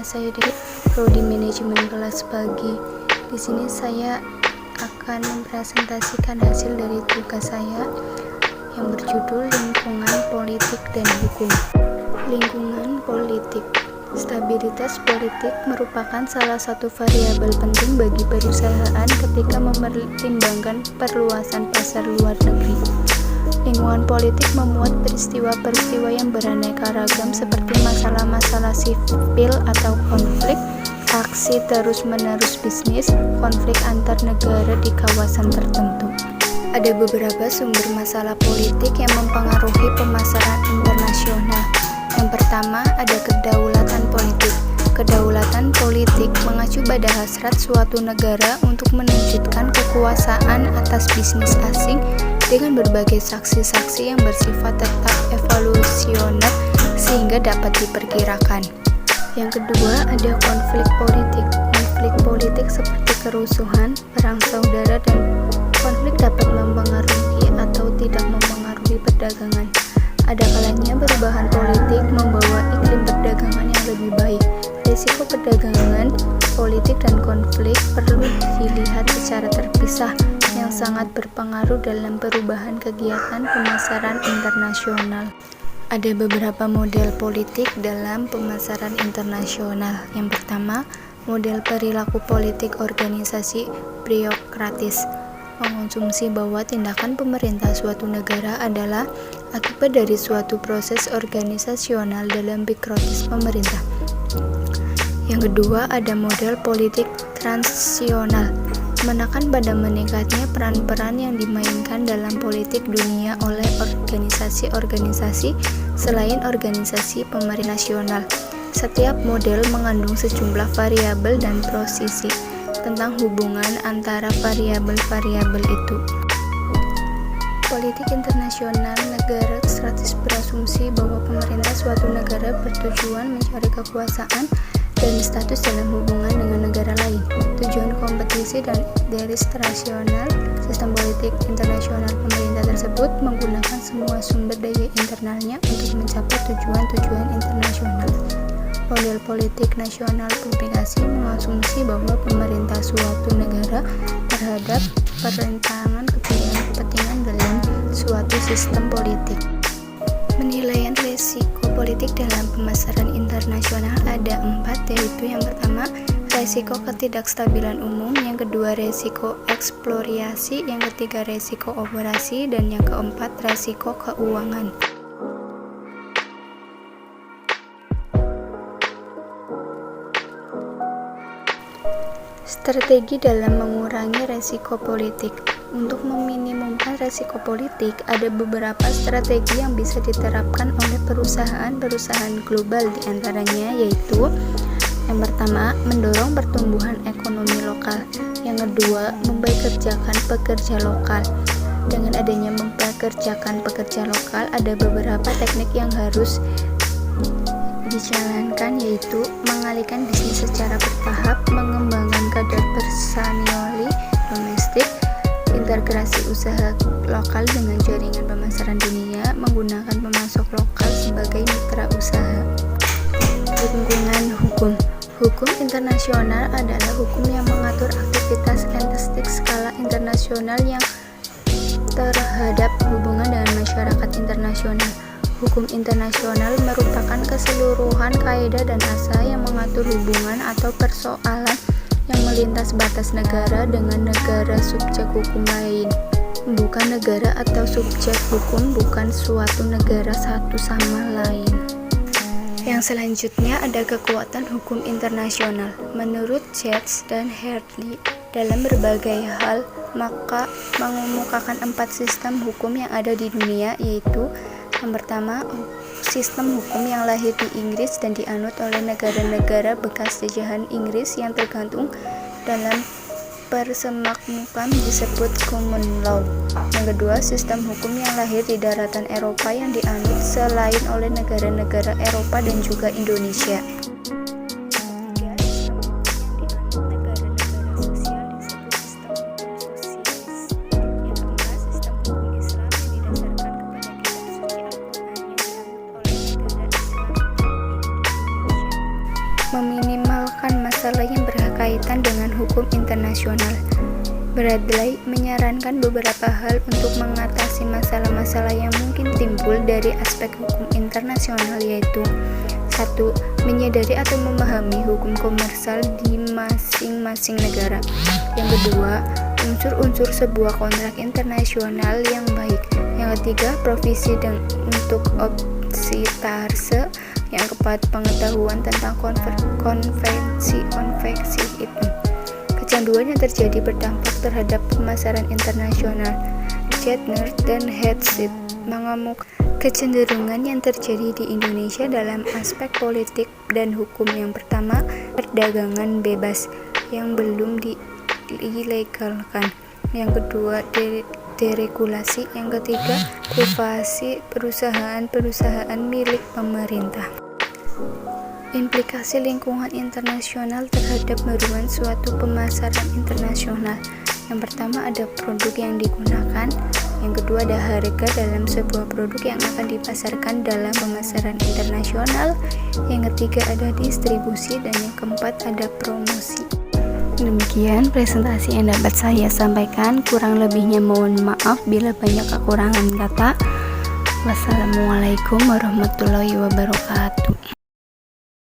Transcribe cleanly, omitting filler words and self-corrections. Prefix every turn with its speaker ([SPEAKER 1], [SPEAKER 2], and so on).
[SPEAKER 1] saya di Prodi Manajemen Kelas Pagi. Di sini saya akan mempresentasikan hasil dari tugas saya yang berjudul Lingkungan Politik dan Hukum. Lingkungan politik. Stabilitas politik merupakan salah satu variabel penting bagi perusahaan ketika mempertimbangkan perluasan pasar luar negeri. Lingkungan politik memuat peristiwa-peristiwa yang beraneka ragam seperti masalah-masalah sipil atau konflik, aksi terus-menerus bisnis, konflik antar negara di kawasan tertentu. Ada beberapa sumber masalah politik yang mempengaruhi pemasaran internasional. Yang pertama, ada kedaulatan politik. Kedaulatan politik mengacu pada hasrat suatu negara untuk menunjukkan kekuasaan atas bisnis asing dengan berbagai saksi-saksi yang bersifat tetap evolusioner sehingga dapat diperkirakan. Yang kedua, ada konflik politik. Konflik politik seperti kerusuhan, perang saudara, dan konflik dapat mempengaruhi atau tidak mempengaruhi perdagangan. Ada kalanya perubahan politik membawa iklim perdagangan yang lebih baik. Risiko perdagangan, politik, dan konflik perlu dilihat secara terpisah yang sangat berpengaruh dalam perubahan kegiatan pemasaran internasional. Ada beberapa model politik dalam pemasaran internasional. Yang pertama, model perilaku politik organisasi birokratis. Mengonsumsi bahwa tindakan pemerintah suatu negara adalah akibat dari suatu proses organisasional dalam birokratis pemerintah. Yang kedua, ada model politik transisional, menekan pada meningkatnya peran-peran yang dimainkan dalam politik dunia oleh organisasi-organisasi selain organisasi pemerintah nasional. Setiap model mengandung sejumlah variabel dan posisi tentang hubungan antara variabel-variabel itu. Politik internasional negara strategis berasumsi bahwa pemerintah suatu negara bertujuan mencari kekuasaan dan status dalam hubungan dengan negara lain. Tujuan kompetisi dan rasional. Sistem politik internasional pemerintah tersebut menggunakan semua sumber daya internalnya untuk mencapai tujuan-tujuan internasional. Model politik nasional publikasi mengasumsi bahwa pemerintah suatu negara terhadap perentangan kepentingan dalam suatu sistem politik. Penilaian risiko politik dalam pemasaran internasional ada 4, yaitu yang pertama, resiko ketidakstabilan umum, yang kedua, resiko eksplorasi, yang ketiga, resiko operasi, dan yang keempat, resiko keuangan. Strategi dalam mengurangi resiko politik. Untuk meminimumkan resiko politik, ada beberapa strategi yang bisa diterapkan oleh perusahaan-perusahaan global, diantaranya yaitu yang pertama, mendorong pertumbuhan ekonomi lokal. Yang kedua, mempekerjakan pekerja lokal. Dengan adanya mempekerjakan pekerja lokal, ada beberapa teknik yang harus dijalankan, yaitu mengalihkan bisnis secara bertahap, mengembangkan kader personil domestik, integrasi usaha lokal dengan jaringan pemasaran dunia, menggunakan pemasok lokal sebagai mitra usaha. Lingkungan hukum. Hukum internasional adalah hukum yang mengatur aktivitas entitas skala internasional yang terhadap hubungan dengan masyarakat internasional. Hukum internasional merupakan keseluruhan kaidah dan asal yang mengatur hubungan atau persoalan yang melintas batas negara dengan negara subjek hukum lain. Bukan negara atau subjek hukum, bukan suatu negara satu sama lain. Yang selanjutnya ada kekuatan hukum internasional. Menurut Yates dan Hartley, dalam berbagai hal, maka mengemukakan 4 sistem hukum yang ada di dunia, yaitu yang pertama, sistem hukum yang lahir di Inggris dan dianut oleh negara-negara bekas jajahan Inggris yang tergantung dalam persemakmuran disebut common law. Yang kedua, sistem hukum yang lahir di daratan Eropa yang dianut selain oleh negara-negara Eropa dan juga Indonesia. Meminimalisir berkaitan dengan hukum internasional. Bradley menyarankan beberapa hal untuk mengatasi masalah-masalah yang mungkin timbul dari aspek hukum internasional, yaitu 1. Menyadari atau memahami hukum komersial di masing-masing negara. Yang kedua, unsur-unsur sebuah kontrak internasional yang baik. Yang ketiga, provisi untuk opsi tase. Yang keempat, pengetahuan tentang konvensi itu. Kecanduan yang terjadi berdampak terhadap pemasaran internasional. Chatner dan Headset mengemukakan kecenderungan yang terjadi di Indonesia dalam aspek politik dan hukum. Yang pertama, perdagangan bebas yang belum dilegalkan. Yang kedua, deregulasi. Yang ketiga, privasi perusahaan milik pemerintah. Implikasi lingkungan internasional terhadap meruan suatu pemasaran internasional. Yang pertama, ada produk yang digunakan. Yang kedua, ada harga dalam sebuah produk yang akan dipasarkan dalam pemasaran internasional. Yang ketiga, ada distribusi. Dan yang keempat, ada promosi. Demikian presentasi yang dapat saya sampaikan. Kurang lebihnya mohon maaf bila banyak kekurangan kata. Wassalamualaikum warahmatullahi wabarakatuh.